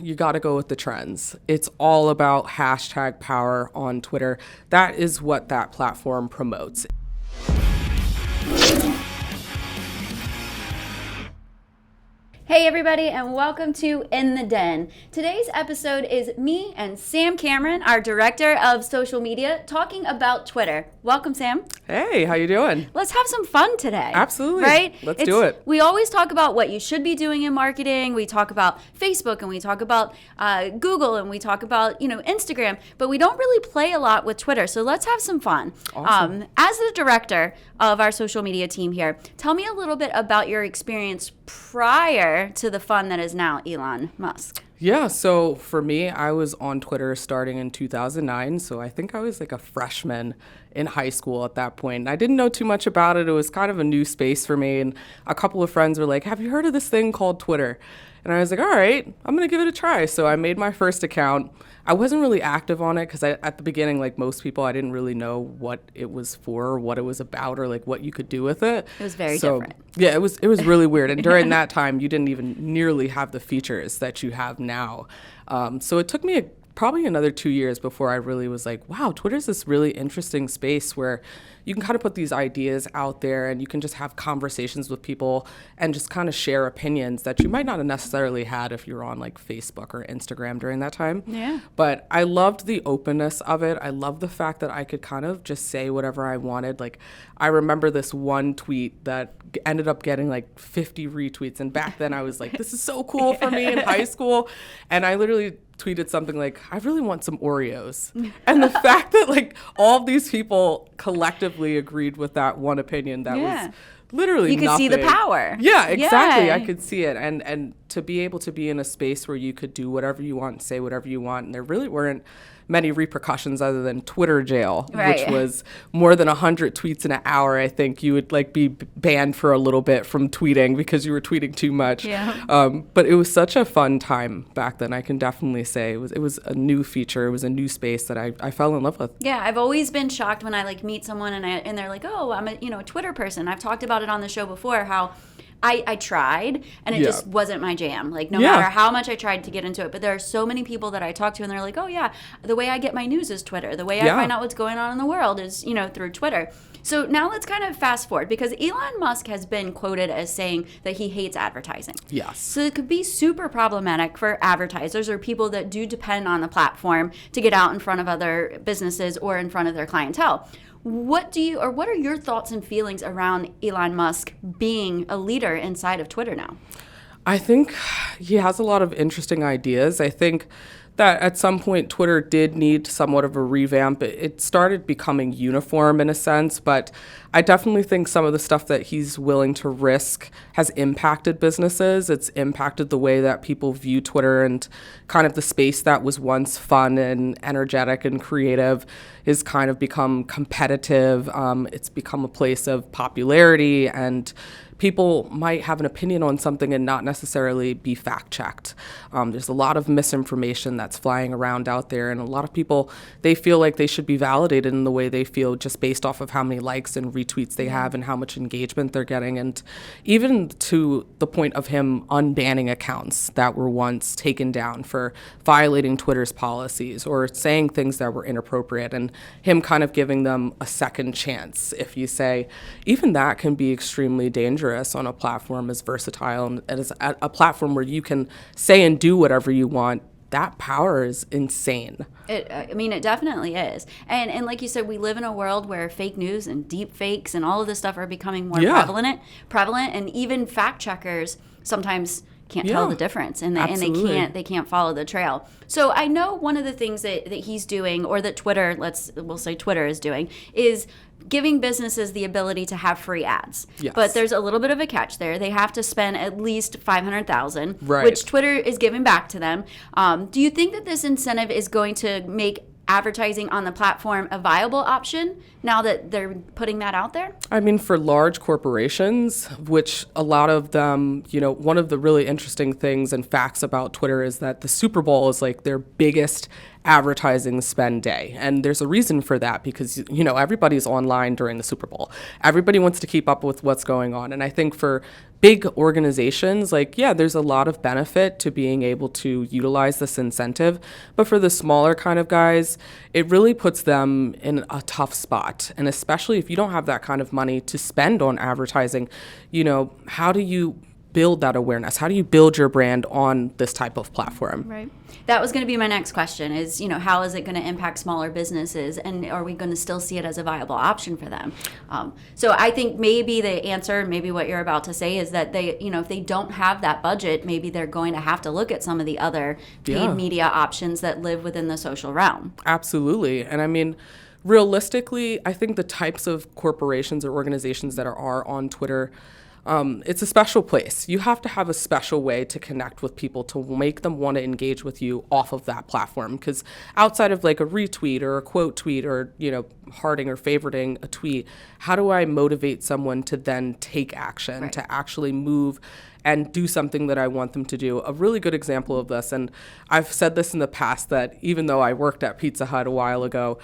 you got to go with the trends. It's all about hashtag power on Twitter. That is what that platform promotes. Hey everybody, and welcome to In the Den. Today's episode is me and Sam Cameron, our director of social media, talking about Twitter. Welcome, Sam. Hey, how you doing? Let's have some fun today. Absolutely. Right? Let's do it. We always talk about what you should be doing in marketing. We talk about Facebook, and we talk about Google, and we talk about Instagram, but we don't really play a lot with Twitter. So let's have some fun. Awesome. As the director of our social media team here, tell me a little bit about your experience prior to the fun that is now Elon Musk. Yeah, so for me, I was on Twitter starting in 2009. So I think I was like a freshman in high school at that point. And I didn't know too much about it. It was kind of a new space for me. And a couple of friends were like, have you heard of this thing called Twitter? And I was like, all right, I'm going to give it a try. So I made my first account. I wasn't really active on it because at the beginning, like most people, I didn't really know what it was for or what it was about or like what you could do with it. It was very different. Yeah, it was really weird. And during that time, you didn't even nearly have the features that you have now. So it took me probably another 2 years before I really was like, wow, Twitter's this really interesting space where you can kind of put these ideas out there and you can just have conversations with people and just kind of share opinions that you might not have necessarily had if you're on like Facebook or Instagram during that time. Yeah. But I loved the openness of it. I loved the fact that I could kind of just say whatever I wanted. Like I remember this one tweet that ended up getting like 50 retweets. And back then I was like, this is so cool for me in high school. And I literally tweeted something like, I really want some Oreos. And the fact that like all these people collectively agreed with that one opinion, that was literally you could see the power. Yeah, exactly. I could see it. And to be able to be in a space where you could do whatever you want, say whatever you want, and there really weren't many repercussions other than Twitter jail, which was more than 100 tweets in an hour. I think you would like be banned for a little bit from tweeting because you were tweeting too much. Yeah. But it was such a fun time back then. I can definitely say it was a new feature. It was a new space that I fell in love with. Yeah, I've always been shocked when I like meet someone and they're like, oh, I'm a Twitter person. I've talked about it on the show before how I tried and it just wasn't my jam. Like no matter how much I tried to get into it. But there are so many people that I talk to and they're like, oh yeah, the way I get my news is Twitter. The way I find out what's going on in the world is, through Twitter. So now let's kind of fast forward because Elon Musk has been quoted as saying that he hates advertising. Yes. So it could be super problematic for advertisers or people that do depend on the platform to get out in front of other businesses or in front of their clientele. What are your thoughts and feelings around Elon Musk being a leader inside of Twitter now? I think he has a lot of interesting ideas. I think that at some point Twitter did need somewhat of a revamp. It started becoming uniform in a sense, but I definitely think some of the stuff that he's willing to risk has impacted businesses. It's impacted the way that people view Twitter, and kind of the space that was once fun and energetic and creative is kind of become competitive. It's become a place of popularity, and people might have an opinion on something and not necessarily be fact-checked. There's a lot of misinformation that's flying around out there, and a lot of people, they feel like they should be validated in the way they feel just based off of how many likes and retweets they have and how much engagement they're getting. And even to the point of him unbanning accounts that were once taken down for violating Twitter's policies or saying things that were inappropriate, and him kind of giving them a second chance, if you say. Even that can be extremely dangerous on a platform as versatile and as a platform where you can say and do whatever you want. That power is insane. It definitely is. And like you said, we live in a world where fake news and deep fakes and all of this stuff are becoming more prevalent, and even fact checkers sometimes can't tell the difference, and they can't follow the trail. So I know one of the things that he's doing, or that we'll say Twitter is doing, is giving businesses the ability to have free ads. Yes. But there's a little bit of a catch there. They have to spend at least $500,000, right, which Twitter is giving back to them. Do you think that this incentive is going to make advertising on the platform a viable option now that they're putting that out there? I mean, for large corporations, which a lot of them, one of the really interesting things and facts about Twitter is that the Super Bowl is like their biggest advertising spend day. And there's a reason for that because, you know, everybody's online during the Super Bowl. Everybody wants to keep up with what's going on. And I think for big organizations, like, yeah, there's a lot of benefit to being able to utilize this incentive. But for the smaller kind of guys, it really puts them in a tough spot. And especially if you don't have that kind of money to spend on advertising, you know, how do you build that awareness? How do you build your brand on this type of platform? Right. That was going to be my next question is, you know, how is it going to impact smaller businesses, and are we going to still see it as a viable option for them? So I think maybe the answer, maybe what you're about to say is that they, you know, if they don't have that budget, maybe they're going to have to look at some of the other paid media options that live within the social realm. Absolutely. And I mean, realistically, I think the types of corporations or organizations that are on Twitter, it's a special place. You have to have a special way to connect with people to make them want to engage with you off of that platform. Because outside of like a retweet or a quote tweet or, you know, hearting or favoriting a tweet, how do I motivate someone to then take action, to actually move and do something that I want them to do? A really good example of this, and I've said this in the past, that even though I worked at Pizza Hut a while ago,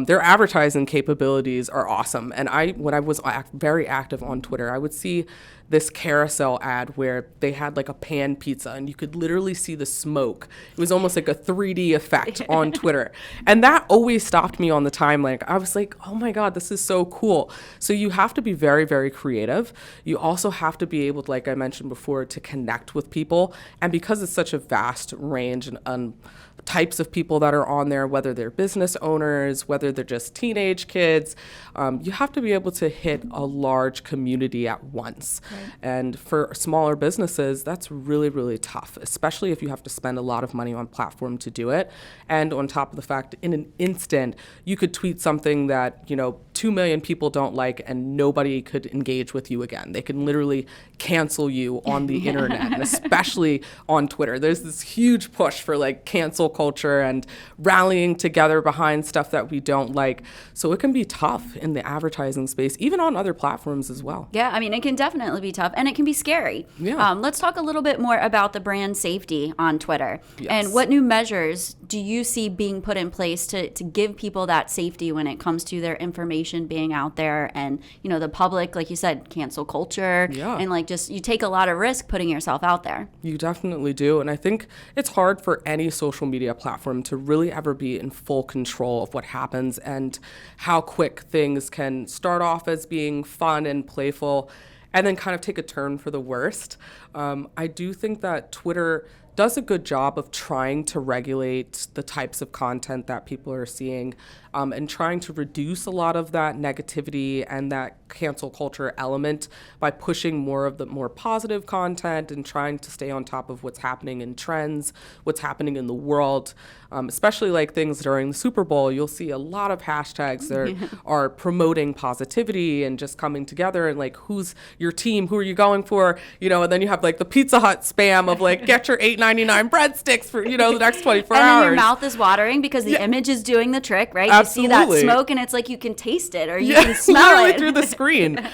their advertising capabilities are awesome. And when I was very active on Twitter, I would see this carousel ad where they had like a pan pizza and you could literally see the smoke. It was almost like a 3D effect on Twitter. And that always stopped me on the timeline. I was like, oh my God, this is so cool. So you have to be very, very creative. You also have to be able to, like I mentioned before, to connect with people. And because it's such a vast range and types of people that are on there, whether they're business owners, whether they're just teenage kids, you have to be able to hit a large community at once. Right. And for smaller businesses, that's really, really tough, especially if you have to spend a lot of money on platform to do it. And on top of the fact, in an instant, you could tweet something that, you know, 2 million people don't like and nobody could engage with you again. They can literally cancel you on the internet, and especially on Twitter. There's this huge push for like cancel culture and rallying together behind stuff that we don't like. So it can be tough in the advertising space, even on other platforms as well. Yeah, I mean, it can definitely be tough, and it can be scary. Yeah. Let's talk a little bit more about the brand safety on Twitter. Yes. And what new measures do you see being put in place to give people that safety when it comes to their information being out there, and, you know, the public, like you said, cancel culture, and like just you take a lot of risk putting yourself out there. You definitely do. And I think it's hard for any social media platform to really ever be in full control of what happens and how quick things can start off as being fun and playful and then kind of take a turn for the worst. I do think that Twitter does a good job of trying to regulate the types of content that people are seeing, and trying to reduce a lot of that negativity and that cancel culture element by pushing more of the more positive content and trying to stay on top of what's happening in trends, what's happening in the world, especially like things during the Super Bowl. You'll see a lot of hashtags that are promoting positivity and just coming together and like, who's your team? Who are you going for? You know, and then you have like the Pizza Hut spam of like, get your $8.99 breadsticks for, you know, the next 24 and hours. And then your mouth is watering because the image is doing the trick, right? Absolutely. You see that smoke and it's like you can taste it or you can smell it through the screen.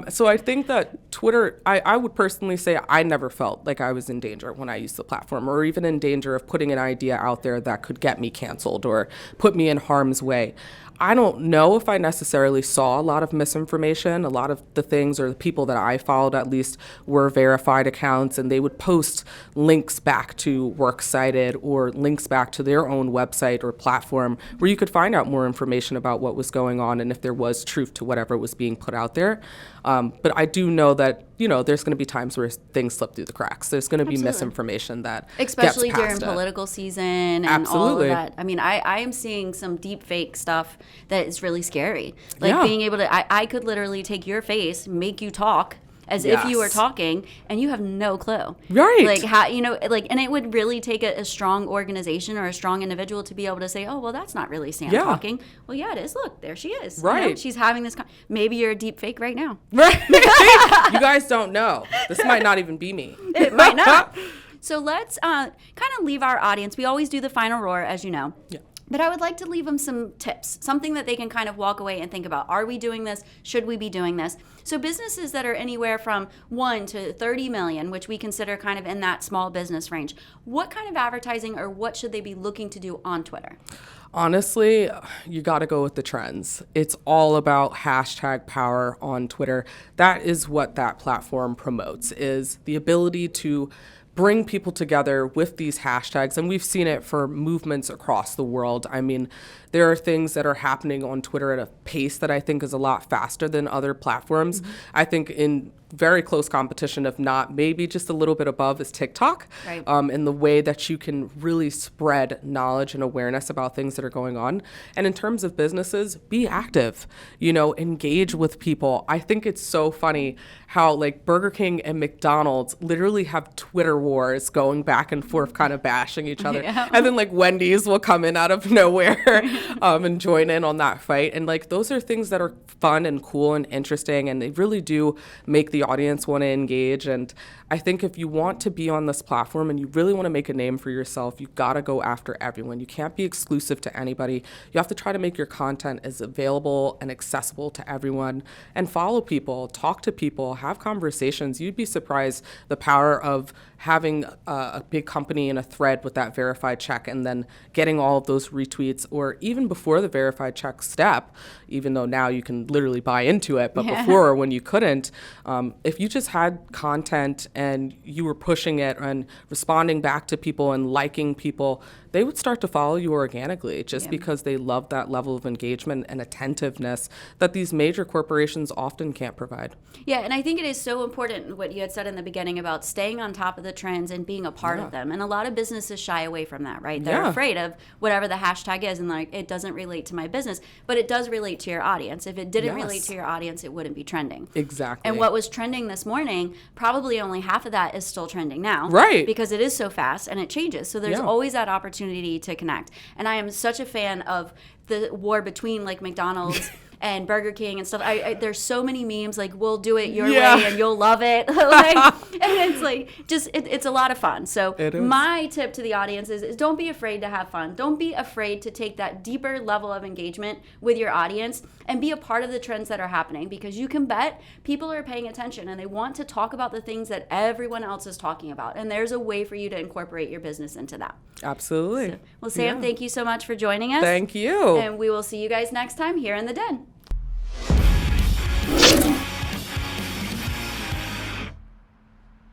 So I think that Twitter, I would personally say I never felt like I was in danger when I used the platform, or even in danger of putting an idea out there that could get me canceled or put me in harm's way. I don't know if I necessarily saw a lot of misinformation. A lot of the things, or the people that I followed at least, were verified accounts, and they would post links back to Works Cited or links back to their own website or platform where you could find out more information about what was going on and if there was truth to whatever was being put out there. But I do know that, you know, there's going to be times where things slip through the cracks. There's going to be misinformation that especially gets past during political season and Absolutely. all of that. I mean, I am seeing some deep fake stuff that is really scary. Like being able to, I could literally take your face, make you talk as if you were talking, and you have no clue. Right. Like how, you know, like, and it would really take a strong organization or a strong individual to be able to say, oh, well, that's not really Sam talking. Well, yeah, it is. Look, there she is. Right. You know, she's having this, maybe you're a deep fake right now. Right. You guys don't know. This might not even be me. It might not. So let's kind of leave our audience. We always do the final roar, as you know. Yeah. But I would like to leave them some tips, something that they can kind of walk away and think about. Are we doing this? Should we be doing this? So businesses that are anywhere from 1 to 30 million, which we consider kind of in that small business range, what kind of advertising or what should they be looking to do on Twitter? Honestly, you got to go with the trends. It's all about hashtag power on Twitter. That is what that platform promotes, is the ability to bring people together with these hashtags. And we've seen it for movements across the world. I mean, there are things that are happening on Twitter at a pace that I think is a lot faster than other platforms. Mm-hmm. I think in very close competition, if not maybe just a little bit above, is TikTok. Right. In the way that you can really spread knowledge and awareness about things that are going on. And in terms of businesses, be active, engage with people. I think it's so funny how like Burger King and McDonald's literally have Twitter wars going back and forth, kind of bashing each other. Yeah. And then like Wendy's will come in out of nowhere and join in on that fight. And like those are things that are fun and cool and interesting, and they really do make the audience want to engage. And I think if you want to be on this platform and you really want to make a name for yourself, you got to go after everyone. You can't be exclusive to anybody. You have to try to make your content as available and accessible to everyone, and follow people, talk to people, have conversations. You'd be surprised the power of having a big company in a thread with that verified check and then getting all of those retweets, or even before the verified check step, even though now you can literally buy into it, but before when you couldn't, if you just had content and you were pushing it and responding back to people and liking people, they would start to follow you organically just because they love that level of engagement and attentiveness that these major corporations often can't provide. Yeah, and I think it is so important what you had said in the beginning about staying on top of the trends and being a part of them. And a lot of businesses shy away from that, right? They're afraid of whatever the hashtag is, and like, it doesn't relate to my business, but it does relate to your audience. If it didn't relate to your audience, it wouldn't be trending. Exactly. And what was trending this morning, probably only half of that is still trending now. Right. Because it is so fast and it changes. So there's always that opportunity to connect. And I am such a fan of the war between like McDonald's and Burger King and stuff. There's so many memes like, we'll do it your way and you'll love it. And it's like, just, it's a lot of fun. So my tip to the audience is don't be afraid to have fun. Don't be afraid to take that deeper level of engagement with your audience and be a part of the trends that are happening, because you can bet people are paying attention and they want to talk about the things that everyone else is talking about. And there's a way for you to incorporate your business into that. Absolutely. So, well, Sam, thank you so much for joining us. Thank you. And we will see you guys next time here in the Den.